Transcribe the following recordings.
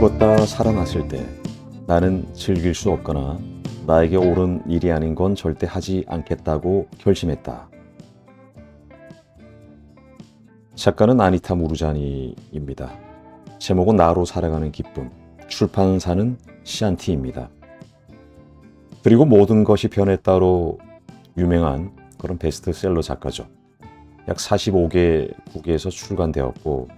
죽었다 살아났을 때 나는 즐길 수 없거나 나에게 옳은 일이 아닌 건 절대 하지 않겠다고 결심했다. 작가는 아니타 무르자니입니다. 제목은 나로 살아가는 기쁨, 출판사는 시안티입니다. 그리고 모든 것이 변했다로 유명한 그런 베스트셀러 작가죠. 약 45개국에서 출간되었고,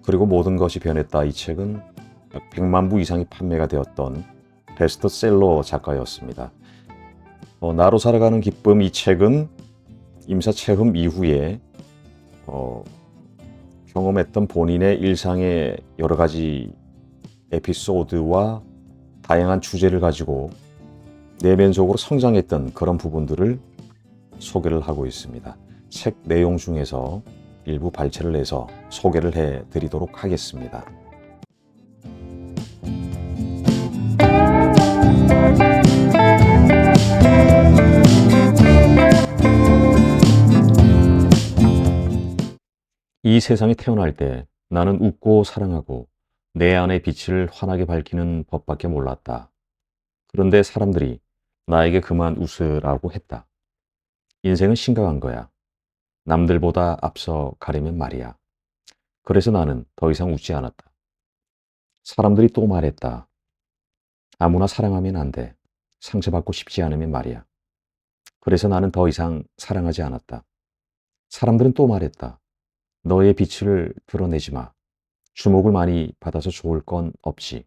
그리고 모든 것이 변했다 이 책은 약 100만 부 이상이 판매가 되었던 베스트셀러 작가였습니다. 나로 살아가는 기쁨 이 책은 임사체험 이후에 경험했던 본인의 일상의 여러 가지 에피소드와 다양한 주제를 가지고 내면적으로 성장했던 그런 부분들을 소개를 하고 있습니다. 책 내용 중에서 일부 발췌를 해서 소개를 해드리도록 하겠습니다. 이 세상에 태어날 때 나는 웃고 사랑하고 내 안의 빛을 환하게 밝히는 법밖에 몰랐다. 그런데 사람들이 나에게 그만 웃으라고 했다. 인생은 심각한 거야. 남들보다 앞서 가려면 말이야. 그래서 나는 더 이상 웃지 않았다. 사람들이 또 말했다. 아무나 사랑하면 안 돼. 상처받고 싶지 않으면 말이야. 그래서 나는 더 이상 사랑하지 않았다. 사람들은 또 말했다. 너의 빛을 드러내지 마. 주목을 많이 받아서 좋을 건 없지.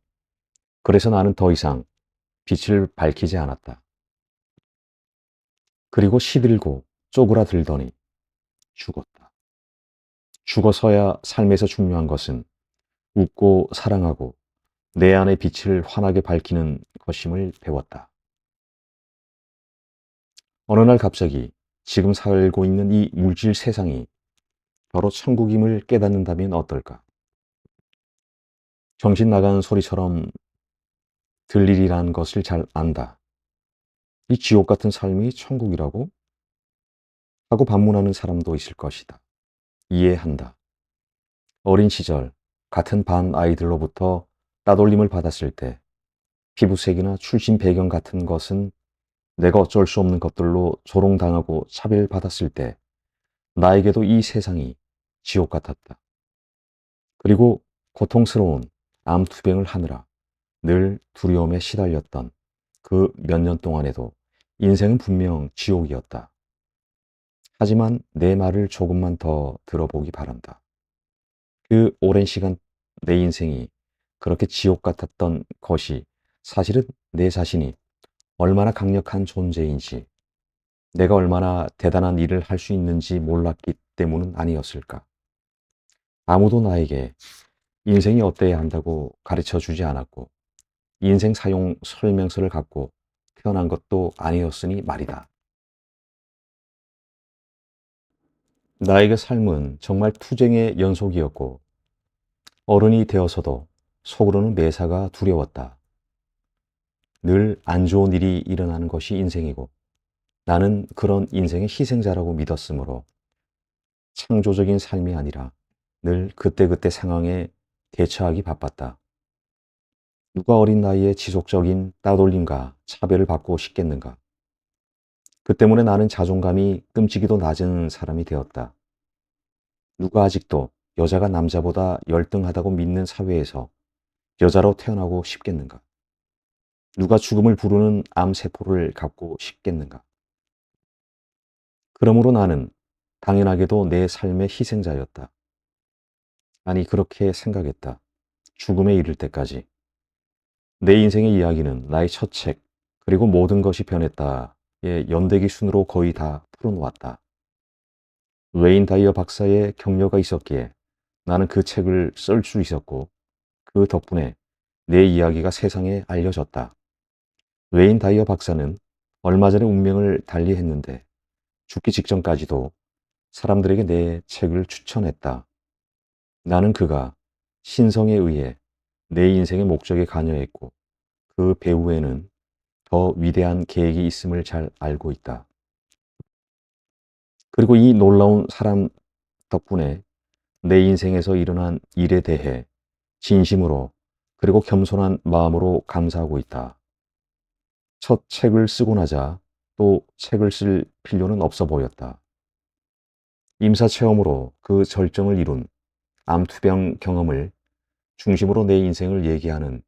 그래서 나는 더 이상 빛을 밝히지 않았다. 그리고 시들고 쪼그라들더니 죽었다. 죽어서야 삶에서 중요한 것은 웃고 사랑하고 내 안의 빛을 환하게 밝히는 것임을 배웠다. 어느 날 갑자기 지금 살고 있는 이 물질 세상이 바로 천국임을 깨닫는다면 어떨까? 정신 나간 소리처럼 들리리라는 것을 잘 안다. 이 지옥 같은 삶이 천국이라고? 하고 반문하는 사람도 있을 것이다. 이해한다. 어린 시절 같은 반 아이들로부터 따돌림을 받았을 때 피부색이나 출신 배경 같은 것은 내가 어쩔 수 없는 것들로 조롱당하고 차별받았을 때 나에게도 이 세상이 지옥 같았다. 그리고 고통스러운 암투병을 하느라 늘 두려움에 시달렸던 그 몇 년 동안에도 인생은 분명 지옥이었다. 하지만 내 말을 조금만 더 들어보기 바란다. 그 오랜 시간 내 인생이 그렇게 지옥 같았던 것이 사실은 내 자신이 얼마나 강력한 존재인지, 내가 얼마나 대단한 일을 할 수 있는지 몰랐기 때문은 아니었을까. 아무도 나에게 인생이 어때야 한다고 가르쳐 주지 않았고, 인생 사용 설명서를 갖고 태어난 것도 아니었으니 말이다. 나에게 삶은 정말 투쟁의 연속이었고, 어른이 되어서도 속으로는 매사가 두려웠다. 늘 안 좋은 일이 일어나는 것이 인생이고, 나는 그런 인생의 희생자라고 믿었으므로 창조적인 삶이 아니라 늘 그때그때 상황에 대처하기 바빴다. 누가 어린 나이에 지속적인 따돌림과 차별을 받고 싶겠는가? 그 때문에 나는 자존감이 끔찍이도 낮은 사람이 되었다. 누가 아직도 여자가 남자보다 열등하다고 믿는 사회에서 여자로 태어나고 싶겠는가? 누가 죽음을 부르는 암세포를 갖고 싶겠는가? 그러므로 나는 당연하게도 내 삶의 희생자였다. 아니, 그렇게 생각했다. 죽음에 이를 때까지. 내 인생의 이야기는 나의 첫 책, 그리고 모든 것이 변했다의 연대기 순으로 거의 다 풀어놓았다. 웨인 다이어 박사의 격려가 있었기에 나는 그 책을 쓸 수 있었고, 그 덕분에 내 이야기가 세상에 알려졌다. 웨인 다이어 박사는 얼마 전에 운명을 달리했는데 죽기 직전까지도 사람들에게 내 책을 추천했다. 나는 그가 신성에 의해 내 인생의 목적에 관여했고 그 배후에는 더 위대한 계획이 있음을 잘 알고 있다. 그리고 이 놀라운 사람 덕분에 내 인생에서 일어난 일에 대해 진심으로 그리고 겸손한 마음으로 감사하고 있다. 첫 책을 쓰고 나자 또 책을 쓸 필요는 없어 보였다. 임사 체험으로 그 절정을 이룬 암투병 경험을 중심으로 내 인생을 얘기하는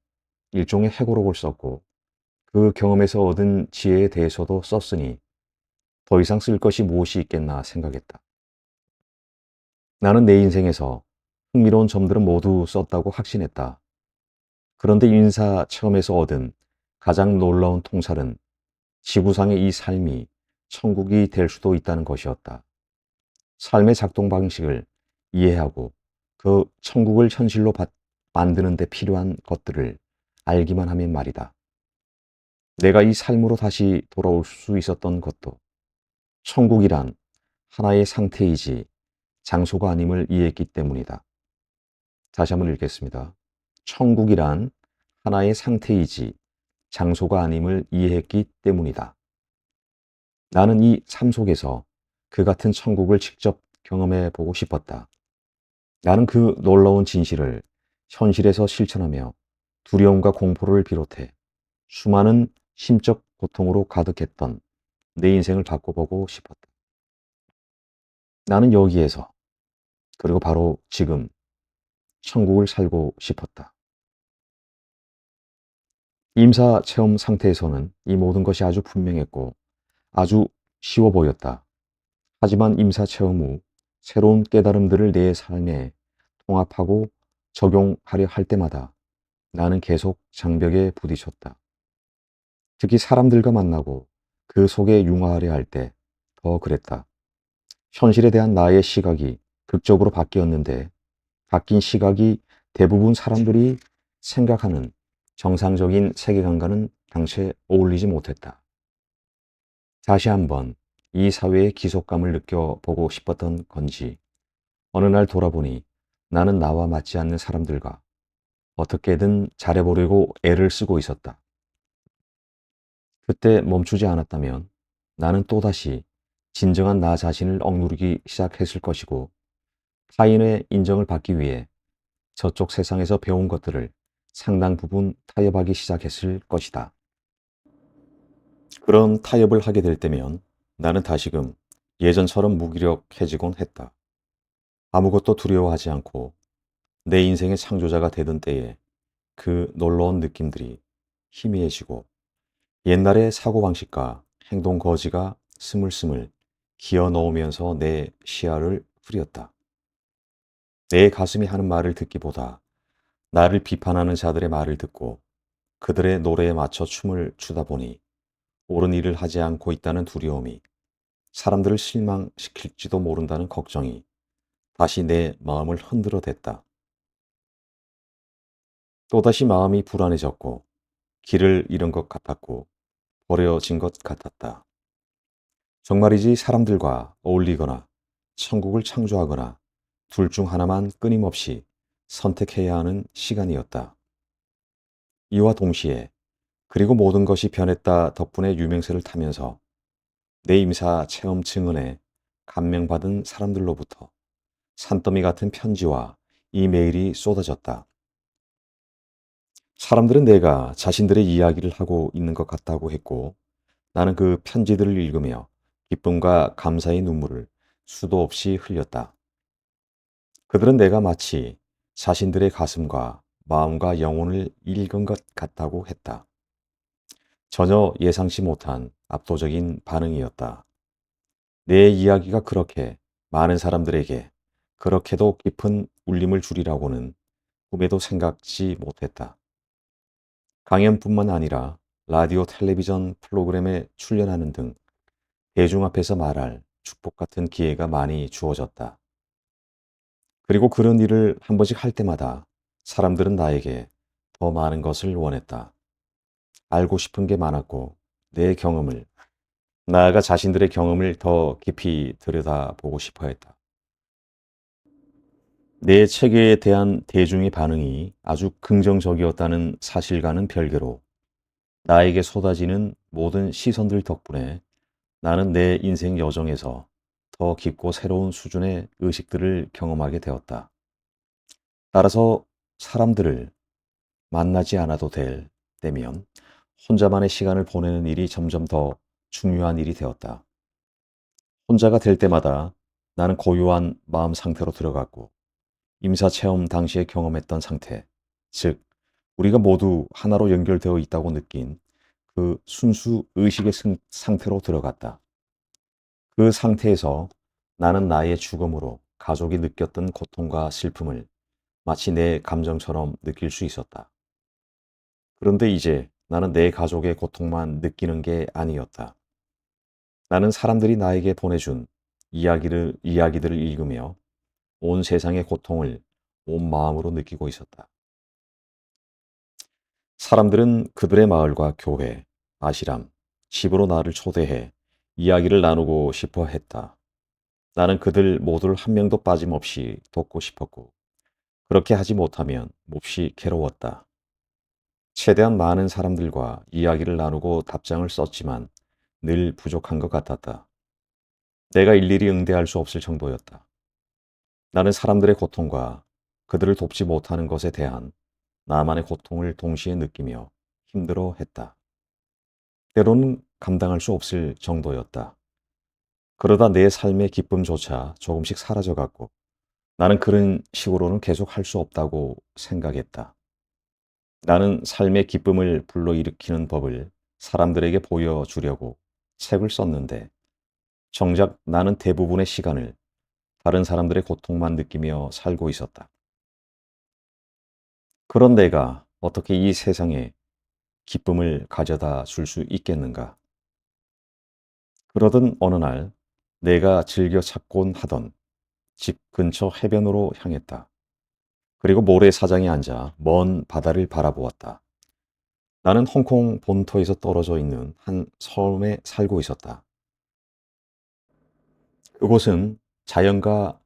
일종의 회고록을 썼고 그 경험에서 얻은 지혜에 대해서도 썼으니 더 이상 쓸 것이 무엇이 있겠나 생각했다. 나는 내 인생에서 흥미로운 점들은 모두 썼다고 확신했다. 그런데 인사 체험에서 얻은 가장 놀라운 통찰은 지구상의 이 삶이 천국이 될 수도 있다는 것이었다. 삶의 작동 방식을 이해하고 그 천국을 현실로 만드는 데 필요한 것들을 알기만 하면 말이다. 내가 이 삶으로 다시 돌아올 수 있었던 것도 천국이란 하나의 상태이지 장소가 아님을 이해했기 때문이다. 다시 한번 읽겠습니다. 천국이란 하나의 상태이지 장소가 아님을 이해했기 때문이다. 나는 이 삶 속에서 그 같은 천국을 직접 경험해 보고 싶었다. 나는 그 놀라운 진실을 현실에서 실천하며 두려움과 공포를 비롯해 수많은 심적 고통으로 가득했던 내 인생을 바꿔보고 싶었다. 나는 여기에서 그리고 바로 지금 천국을 살고 싶었다. 임사 체험 상태에서는 이 모든 것이 아주 분명했고 아주 쉬워 보였다. 하지만 임사 체험 후 새로운 깨달음들을 내 삶에 통합하고 적용하려 할 때마다 나는 계속 장벽에 부딪혔다. 특히 사람들과 만나고 그 속에 융화하려 할 때 더 그랬다. 현실에 대한 나의 시각이 극적으로 바뀌었는데 바뀐 시각이 대부분 사람들이 생각하는 정상적인 세계관과는 당최 어울리지 못했다. 다시 한번 이 사회의 기속감을 느껴보고 싶었던 건지 어느 날 돌아보니 나는 나와 맞지 않는 사람들과 어떻게든 잘해보려고 애를 쓰고 있었다. 그때 멈추지 않았다면 나는 또다시 진정한 나 자신을 억누르기 시작했을 것이고 타인의 인정을 받기 위해 저쪽 세상에서 배운 것들을 상당 부분 타협하기 시작했을 것이다. 그런 타협을 하게 될 때면 나는 다시금 예전처럼 무기력해지곤 했다. 아무것도 두려워하지 않고 내 인생의 창조자가 되던 때에 그 놀라운 느낌들이 희미해지고 옛날의 사고방식과 행동 거지가 스물스물 기어 넣으면서 내 시야를 흐렸다. 내 가슴이 하는 말을 듣기보다 나를 비판하는 자들의 말을 듣고 그들의 노래에 맞춰 춤을 추다 보니 옳은 일을 하지 않고 있다는 두려움이 사람들을 실망시킬지도 모른다는 걱정이 다시 내 마음을 흔들어 댔다. 또다시 마음이 불안해졌고 길을 잃은 것 같았고 버려진 것 같았다. 정말이지 사람들과 어울리거나 천국을 창조하거나 둘 중 하나만 끊임없이 선택해야 하는 시간이었다. 이와 동시에 그리고 모든 것이 변했다 덕분에 유명세를 타면서 내 임사 체험 증언에 감명받은 사람들로부터 산더미 같은 편지와 이메일이 쏟아졌다. 사람들은 내가 자신들의 이야기를 하고 있는 것 같다고 했고 나는 그 편지들을 읽으며 기쁨과 감사의 눈물을 수도 없이 흘렸다. 그들은 내가 마치 자신들의 가슴과 마음과 영혼을 읽은 것 같다고 했다. 전혀 예상치 못한 압도적인 반응이었다. 내 이야기가 그렇게 많은 사람들에게 그렇게도 깊은 울림을 주리라고는 꿈에도 생각지 못했다. 강연뿐만 아니라 라디오 텔레비전 프로그램에 출연하는 등 대중 앞에서 말할 축복 같은 기회가 많이 주어졌다. 그리고 그런 일을 한 번씩 할 때마다 사람들은 나에게 더 많은 것을 원했다. 알고 싶은 게 많았고 내 경험을, 나아가 자신들의 경험을 더 깊이 들여다보고 싶어 했다. 내 책에 대한 대중의 반응이 아주 긍정적이었다는 사실과는 별개로 나에게 쏟아지는 모든 시선들 덕분에 나는 내 인생 여정에서 더 깊고 새로운 수준의 의식들을 경험하게 되었다. 따라서 사람들을 만나지 않아도 될 때면 혼자만의 시간을 보내는 일이 점점 더 중요한 일이 되었다. 혼자가 될 때마다 나는 고요한 마음 상태로 들어갔고 임사체험 당시에 경험했던 상태, 즉 우리가 모두 하나로 연결되어 있다고 느낀 그 순수 의식의 상태로 들어갔다. 그 상태에서 나는 나의 죽음으로 가족이 느꼈던 고통과 슬픔을 마치 내 감정처럼 느낄 수 있었다. 그런데 이제 나는 내 가족의 고통만 느끼는 게 아니었다. 나는 사람들이 나에게 보내준 이야기들을 읽으며 온 세상의 고통을 온 마음으로 느끼고 있었다. 사람들은 그들의 마을과 교회, 아시람, 집으로 나를 초대해 이야기를 나누고 싶어 했다. 나는 그들 모두를 한 명도 빠짐없이 돕고 싶었고, 그렇게 하지 못하면 몹시 괴로웠다. 최대한 많은 사람들과 이야기를 나누고 답장을 썼지만 늘 부족한 것 같았다. 내가 일일이 응대할 수 없을 정도였다. 나는 사람들의 고통과 그들을 돕지 못하는 것에 대한 나만의 고통을 동시에 느끼며 힘들어 했다. 때로는 감당할 수 없을 정도였다. 그러다 내 삶의 기쁨조차 조금씩 사라져갔고 나는 그런 식으로는 계속 할 수 없다고 생각했다. 나는 삶의 기쁨을 불러일으키는 법을 사람들에게 보여주려고 책을 썼는데 정작 나는 대부분의 시간을 다른 사람들의 고통만 느끼며 살고 있었다. 그런 내가 어떻게 이 세상에 기쁨을 가져다 줄 수 있겠는가? 그러던 어느 날 내가 즐겨 찾곤 하던 집 근처 해변으로 향했다. 그리고 모래사장에 앉아 먼 바다를 바라보았다. 나는 홍콩 본토에서 떨어져 있는 한 섬에 살고 있었다. 그곳은 자연과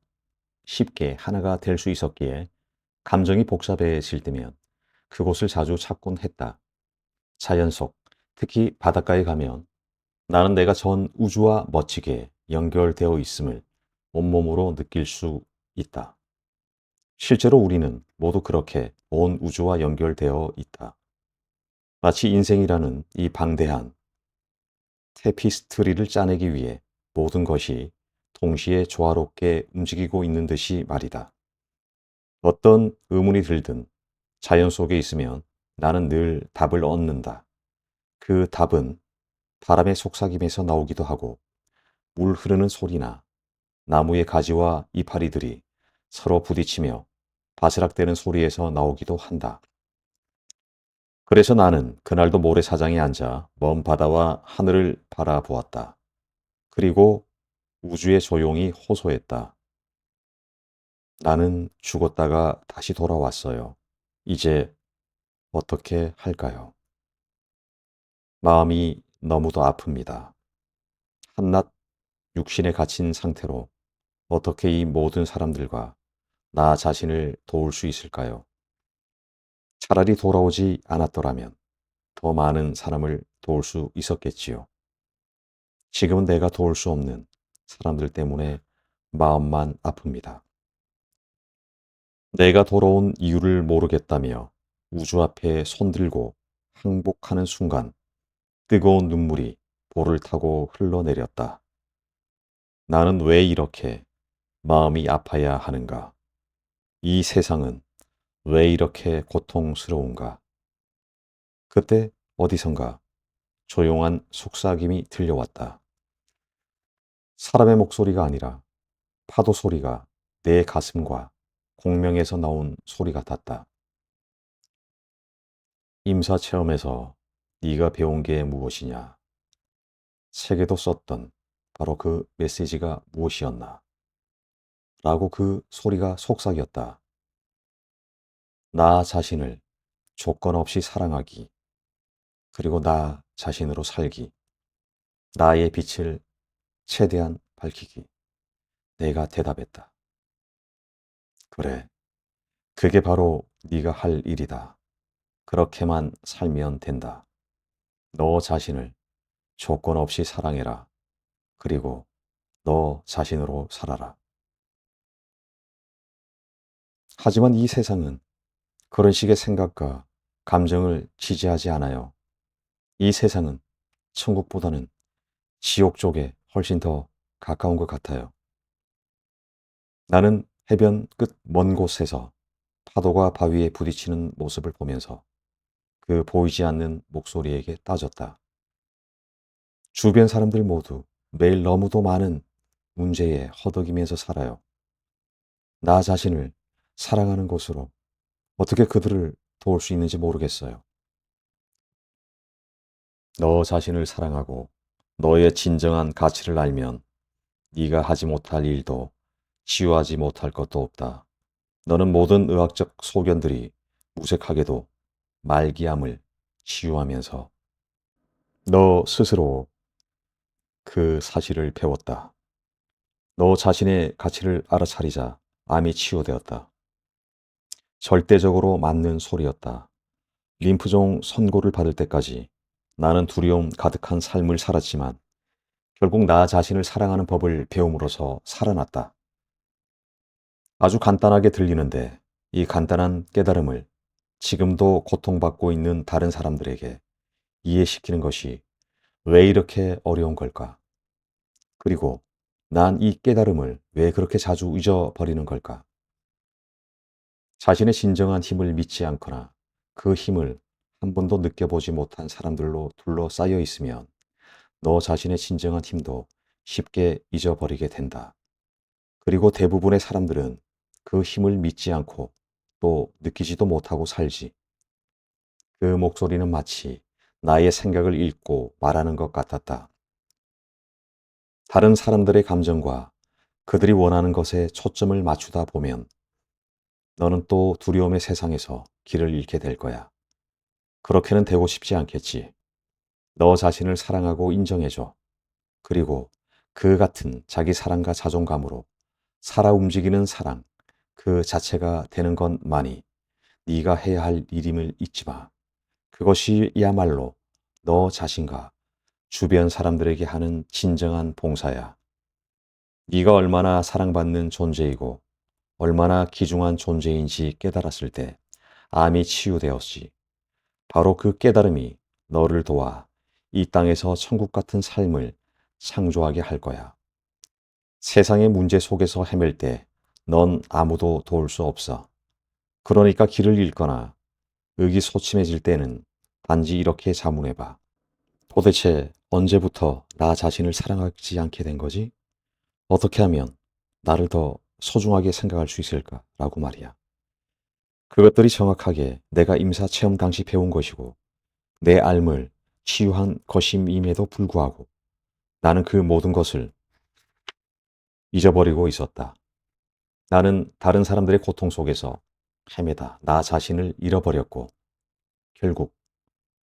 쉽게 하나가 될 수 있었기에 감정이 복잡해질 때면 그곳을 자주 찾곤 했다. 자연 속, 특히 바닷가에 가면 나는 내가 전 우주와 멋지게 연결되어 있음을 온몸으로 느낄 수 있다. 실제로 우리는 모두 그렇게 온 우주와 연결되어 있다. 마치 인생이라는 이 방대한 테피스트리를 짜내기 위해 모든 것이 동시에 조화롭게 움직이고 있는 듯이 말이다. 어떤 의문이 들든 자연 속에 있으면 나는 늘 답을 얻는다. 그 답은 바람의 속삭임에서 나오기도 하고 물 흐르는 소리나 나무의 가지와 이파리들이 서로 부딪히며 바스락대는 소리에서 나오기도 한다. 그래서 나는 그날도 모래사장에 앉아 먼 바다와 하늘을 바라보았다. 그리고 우주의 조용히 호소했다. 나는 죽었다가 다시 돌아왔어요. 이제 어떻게 할까요? 마음이 너무도 아픕니다. 한낱 육신에 갇힌 상태로 어떻게 이 모든 사람들과 나 자신을 도울 수 있을까요? 차라리 돌아오지 않았더라면 더 많은 사람을 도울 수 있었겠지요. 지금은 내가 도울 수 없는 사람들 때문에 마음만 아픕니다. 내가 돌아온 이유를 모르겠다며 우주 앞에 손들고 항복하는 순간 뜨거운 눈물이 볼을 타고 흘러내렸다. 나는 왜 이렇게 마음이 아파야 하는가? 이 세상은 왜 이렇게 고통스러운가? 그때 어디선가 조용한 속삭임이 들려왔다. 사람의 목소리가 아니라 파도 소리가 내 가슴과 공명에서 나온 소리 같았다. 임사체험에서 네가 배운 게 무엇이냐? 책에도 썼던 바로 그 메시지가 무엇이었나? 라고 그 소리가 속삭였다. 나 자신을 조건 없이 사랑하기, 그리고 나 자신으로 살기, 나의 빛을 최대한 밝히기. 내가 대답했다. 그래, 그게 바로 네가 할 일이다. 그렇게만 살면 된다. 너 자신을 조건 없이 사랑해라. 그리고 너 자신으로 살아라. 하지만 이 세상은 그런 식의 생각과 감정을 지지하지 않아요. 이 세상은 천국보다는 지옥 쪽에 훨씬 더 가까운 것 같아요. 나는 해변 끝 먼 곳에서 파도가 바위에 부딪히는 모습을 보면서 그 보이지 않는 목소리에게 따졌다. 주변 사람들 모두 매일 너무도 많은 문제에 허덕이면서 살아요. 나 자신을 사랑하는 곳으로 어떻게 그들을 도울 수 있는지 모르겠어요. 너 자신을 사랑하고 너의 진정한 가치를 알면 네가 하지 못할 일도 치유하지 못할 것도 없다. 너는 모든 의학적 소견들이 무색하게도 말기암을 치유하면서 너 스스로 그 사실을 배웠다. 너 자신의 가치를 알아차리자 암이 치유되었다. 절대적으로 맞는 소리였다. 림프종 선고를 받을 때까지 나는 두려움 가득한 삶을 살았지만 결국 나 자신을 사랑하는 법을 배움으로써 살아났다. 아주 간단하게 들리는데 이 간단한 깨달음을 지금도 고통받고 있는 다른 사람들에게 이해시키는 것이 왜 이렇게 어려운 걸까? 그리고 난 이 깨달음을 왜 그렇게 자주 잊어버리는 걸까? 자신의 진정한 힘을 믿지 않거나 그 힘을 한 번도 느껴보지 못한 사람들로 둘러싸여 있으면 너 자신의 진정한 힘도 쉽게 잊어버리게 된다. 그리고 대부분의 사람들은 그 힘을 믿지 않고 또 느끼지도 못하고 살지. 그 목소리는 마치 나의 생각을 읽고 말하는 것 같았다. 다른 사람들의 감정과 그들이 원하는 것에 초점을 맞추다 보면 너는 또 두려움의 세상에서 길을 잃게 될 거야. 그렇게는 되고 싶지 않겠지. 너 자신을 사랑하고 인정해줘. 그리고 그 같은 자기 사랑과 자존감으로 살아 움직이는 사랑 그 자체가 되는 것만이 네가 해야 할 일임을 잊지 마. 그것이야말로 너 자신과 주변 사람들에게 하는 진정한 봉사야. 네가 얼마나 사랑받는 존재이고 얼마나 귀중한 존재인지 깨달았을 때 암이 치유되었지. 바로 그 깨달음이 너를 도와 이 땅에서 천국 같은 삶을 창조하게 할 거야. 세상의 문제 속에서 헤맬 때 넌 아무도 도울 수 없어. 그러니까 길을 잃거나 의기소침해질 때는 단지 이렇게 자문해봐. 도대체 언제부터 나 자신을 사랑하지 않게 된 거지? 어떻게 하면 나를 더 소중하게 생각할 수 있을까? 라고 말이야. 그것들이 정확하게 내가 임사 체험 당시 배운 것이고 내 삶을 치유한 것임임에도 불구하고 나는 그 모든 것을 잊어버리고 있었다. 나는 다른 사람들의 고통 속에서 헤매다 나 자신을 잃어버렸고 결국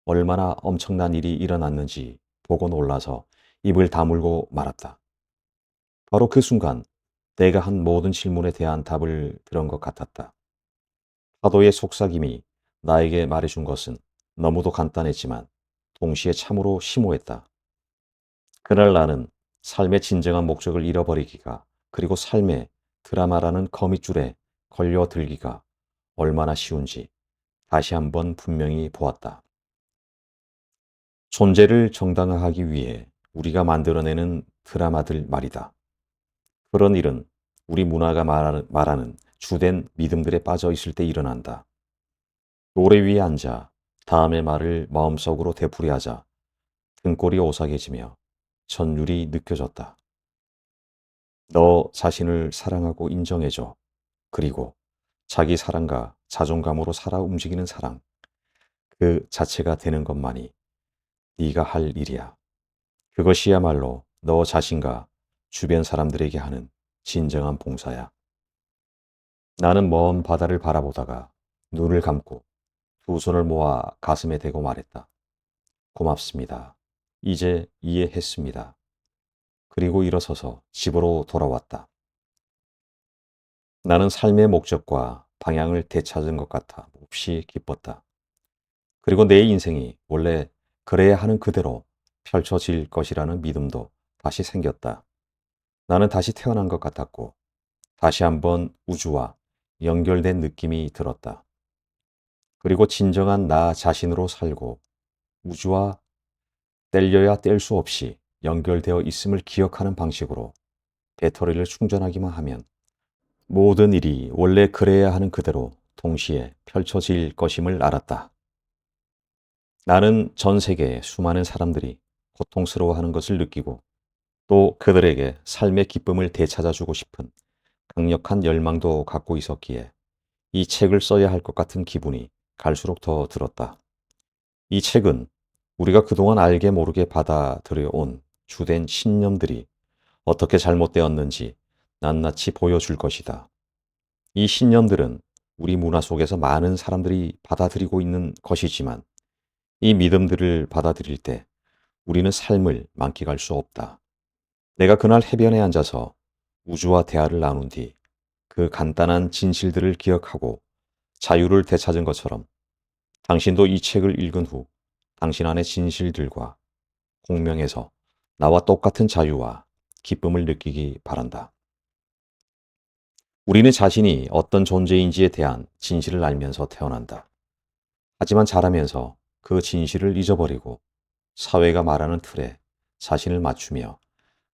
얼마나 엄청난 일이 일어났는지 보고 놀라서 입을 다물고 말았다. 바로 그 순간 내가 한 모든 질문에 대한 답을 들은 것 같았다. 파도의 속삭임이 나에게 말해준 것은 너무도 간단했지만 동시에 참으로 심오했다. 그날 나는 삶의 진정한 목적을 잃어버리기가 그리고 삶의 드라마라는 거미줄에 걸려들기가 얼마나 쉬운지 다시 한번 분명히 보았다. 존재를 정당화하기 위해 우리가 만들어내는 드라마들 말이다. 그런 일은 우리 문화가 말하는 주된 믿음들에 빠져 있을 때 일어난다. 노래 위에 앉아 다음의 말을 마음속으로 되풀이하자 등골이 오싹해지며 전율이 느껴졌다. 너 자신을 사랑하고 인정해줘. 그리고 자기 사랑과 자존감으로 살아 움직이는 사랑, 그 자체가 되는 것만이 네가 할 일이야. 그것이야말로 너 자신과 주변 사람들에게 하는 진정한 봉사야. 나는 먼 바다를 바라보다가 눈을 감고 두 손을 모아 가슴에 대고 말했다. 고맙습니다. 이제 이해했습니다. 그리고 일어서서 집으로 돌아왔다. 나는 삶의 목적과 방향을 되찾은 것 같아 몹시 기뻤다. 그리고 내 인생이 원래 그래야 하는 그대로 펼쳐질 것이라는 믿음도 다시 생겼다. 나는 다시 태어난 것 같았고 다시 한번 우주와 연결된 느낌이 들었다. 그리고 진정한 나 자신으로 살고 우주와 뗄려야 뗄 수 없이 연결되어 있음을 기억하는 방식으로 배터리를 충전하기만 하면 모든 일이 원래 그래야 하는 그대로 동시에 펼쳐질 것임을 알았다. 나는 전 세계의 수많은 사람들이 고통스러워하는 것을 느끼고 또 그들에게 삶의 기쁨을 되찾아주고 싶은 강력한 열망도 갖고 있었기에 이 책을 써야 할 것 같은 기분이 갈수록 더 들었다. 이 책은 우리가 그동안 알게 모르게 받아들여 온 주된 신념들이 어떻게 잘못되었는지 낱낱이 보여줄 것이다. 이 신념들은 우리 문화 속에서 많은 사람들이 받아들이고 있는 것이지만 이 믿음들을 받아들일 때 우리는 삶을 만끽할 수 없다. 내가 그날 해변에 앉아서 우주와 대화를 나눈 뒤 그 간단한 진실들을 기억하고 자유를 되찾은 것처럼 당신도 이 책을 읽은 후 당신 안의 진실들과 공명에서 나와 똑같은 자유와 기쁨을 느끼기 바란다. 우리는 자신이 어떤 존재인지에 대한 진실을 알면서 태어난다. 하지만 자라면서 그 진실을 잊어버리고 사회가 말하는 틀에 자신을 맞추며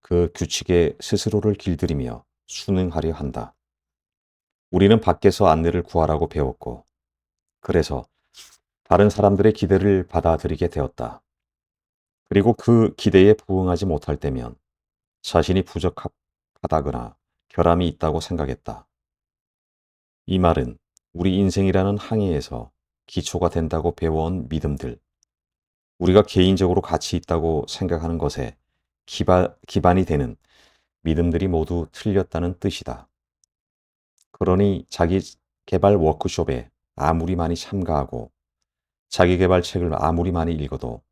그 규칙에 스스로를 길들이며 순응하려 한다. 우리는 밖에서 안내를 구하라고 배웠고, 그래서 다른 사람들의 기대를 받아들이게 되었다. 그리고 그 기대에 부응하지 못할 때면 자신이 부적합하다거나 결함이 있다고 생각했다. 이 말은 우리 인생이라는 항해에서 기초가 된다고 배워온 믿음들, 우리가 개인적으로 가치 있다고 생각하는 것에 기반이 되는 믿음들이 모두 틀렸다는 뜻이다. 그러니 자기 개발 워크숍에 아무리 많이 참가하고 자기 개발 책을 아무리 많이 읽어도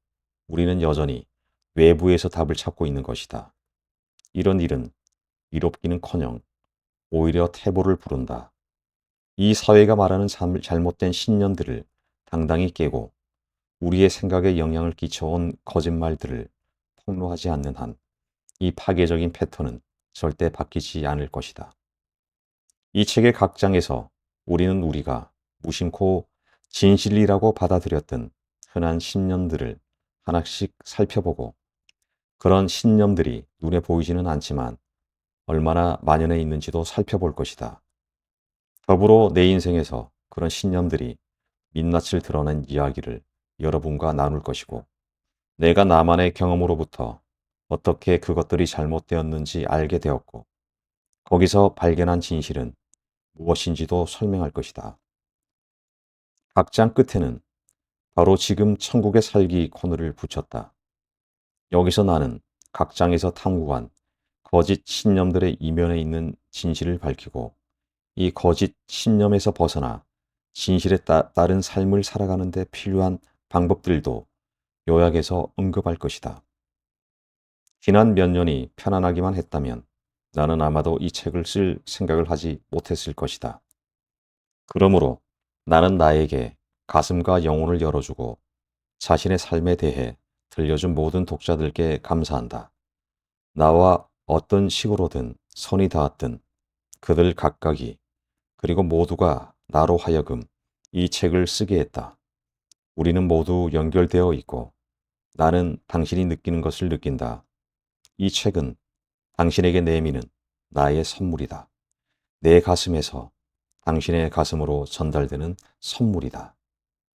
우리는 여전히 외부에서 답을 찾고 있는 것이다. 이런 일은 이롭기는커녕 오히려 태보를 부른다. 이 사회가 말하는 잘못된 신념들을 당당히 깨고 우리의 생각에 영향을 끼쳐온 거짓말들을 폭로하지 않는 한 이 파괴적인 패턴은 절대 바뀌지 않을 것이다. 이 책의 각 장에서 우리는 우리가 무심코 진실이라고 받아들였던 흔한 신념들을 하나씩 살펴보고 그런 신념들이 눈에 보이지는 않지만 얼마나 만연해 있는지도 살펴볼 것이다. 더불어 내 인생에서 그런 신념들이 민낯을 드러낸 이야기를 여러분과 나눌 것이고 내가 나만의 경험으로부터 어떻게 그것들이 잘못되었는지 알게 되었고 거기서 발견한 진실은 무엇인지도 설명할 것이다. 각 장 끝에는 바로 지금 천국에 살기 코너를 붙였다. 여기서 나는 각 장에서 탐구한 거짓 신념들의 이면에 있는 진실을 밝히고 이 거짓 신념에서 벗어나 진실에 따른 삶을 살아가는 데 필요한 방법들도 요약해서 언급할 것이다. 지난 몇 년이 편안하기만 했다면 나는 아마도 이 책을 쓸 생각을 하지 못했을 것이다. 그러므로 나는 나에게 가슴과 영혼을 열어주고 자신의 삶에 대해 들려준 모든 독자들께 감사한다. 나와 어떤 식으로든 선이 닿았든 그들 각각이 그리고 모두가 나로 하여금 이 책을 쓰게 했다. 우리는 모두 연결되어 있고 나는 당신이 느끼는 것을 느낀다. 이 책은 당신에게 내미는 나의 선물이다. 내 가슴에서 당신의 가슴으로 전달되는 선물이다.